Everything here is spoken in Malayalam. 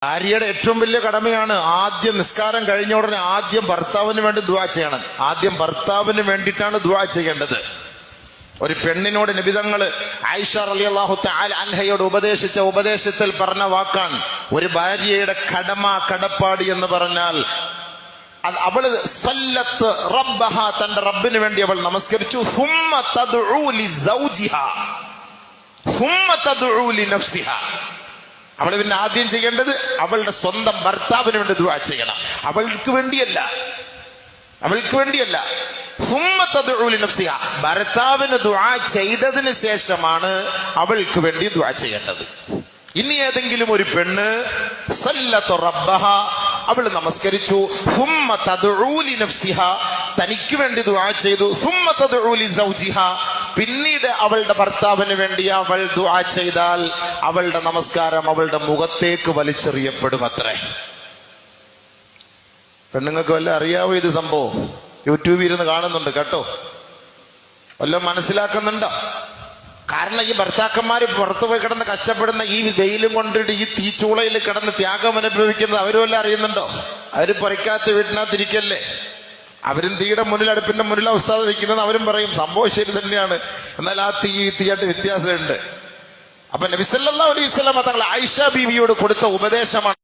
ഭാര്യയുടെ ഏറ്റവും വലിയ കടമയാണ് ആദ്യം നിസ്കാരം കഴിഞ്ഞ ഉടനെ ആദ്യം ഭർത്താവിന് വേണ്ടി ദുആ ചെയ്യണം. ആദ്യം ഭർത്താവിന് വേണ്ടിയിട്ടാണ് ദുആ ചെയ്യേണ്ടത്. ഒരു പെണ്ണിനോട് നബിതങ്ങള് ആയിഷ റളിയല്ലാഹു തആല അൻഹയോട് ഉപദേശിച്ച ഉപദേശത്തിൽ പറഞ്ഞ വാക്കാണ്, ഒരു ഭാര്യയുടെ കടപ്പാട് എന്ന് പറഞ്ഞാൽ അവള് സല്ലത്ത് റബ്ബഹ, തന്റെ റബ്ബിന് വേണ്ടി അവൾ നമസ്കരിച്ചു. ഹുമ്മ തദ്ഉ ലിസൗജിഹ ഹുമ്മ തദ്ഉ ലിനഫ്സിഹ. അവള് പിന്നെ ആദ്യം ചെയ്യേണ്ടത് അവളുടെ സ്വന്തം ഭർത്താവിന് വേണ്ടി ദുആ ചെയ്യണം, അവൾക്ക് വേണ്ടിയല്ല. ഹുമ്മ തദ്ഉ ലിനഫ്സിഹ, ഭർത്താവിന് ദുആ ചെയ്തതിന് ശേഷമാണ് അവൾക്ക് വേണ്ടി ദുആ ചെയ്യേണ്ടത്. ഇനി ഏതെങ്കിലും ഒരു പെണ്ണ് സല്ലത്ത് റബ്ബഹ, അവൾ നമസ്കരിച്ചു, ഹുമ്മ തദ്ഉ ലിനഫ്സിഹ, തനിക്ക് വേണ്ടി ദുആ ചെയ്തു, ഹുമ്മ തദ്ഉ ലിസൗജിഹ, പിന്നീട് അവളുടെ ഭർത്താവിന് വേണ്ടി അവൾ ദുആ ചെയ്താൽ അവളുടെ നമസ്കാരം അവളുടെ മുഖത്തേക്ക് വലിച്ചെറിയപ്പെടും അത്രേ. പെണ്ണുങ്ങൾക്ക് വല്ല അറിയാവോ ഇത് സംഭവം? യൂട്യൂബിൽ ഇരുന്ന് കാണുന്നുണ്ട് കേട്ടോ, വല്ലതും മനസ്സിലാക്കുന്നുണ്ടോ? കാരണം ഈ ഭർത്താക്കന്മാര് പുറത്തു പോയി കിടന്ന് കഷ്ടപ്പെടുന്ന ഈ വെയിലും കൊണ്ടിട്ട് ഈ തീച്ചൂളയിൽ കിടന്ന് ത്യാഗം അനുഭവിക്കുന്നത് അവരും വല്ല അറിയുന്നുണ്ടോ? അവര് പൊറയ്ക്കാത്ത വീട്ടിനകത്തിരിക്കല്ലേ, അവരും തീയുടെ മുന്നിൽ, അടുപ്പിന്റെ മുന്നിൽ ഉസ്താദ് നിൽക്കുന്നത്. അവരും പറയും സംഭവം ശരി തന്നെയാണ്, എന്നാൽ ആ തീയായിട്ട് വ്യത്യാസമുണ്ട്. അപ്പൊ നബി സല്ലല്ലാഹു അലൈഹി വസല്ലം തങ്ങൾ ആയിഷ ബീവിയോട് കൊടുത്ത ഉപദേശമാണ്.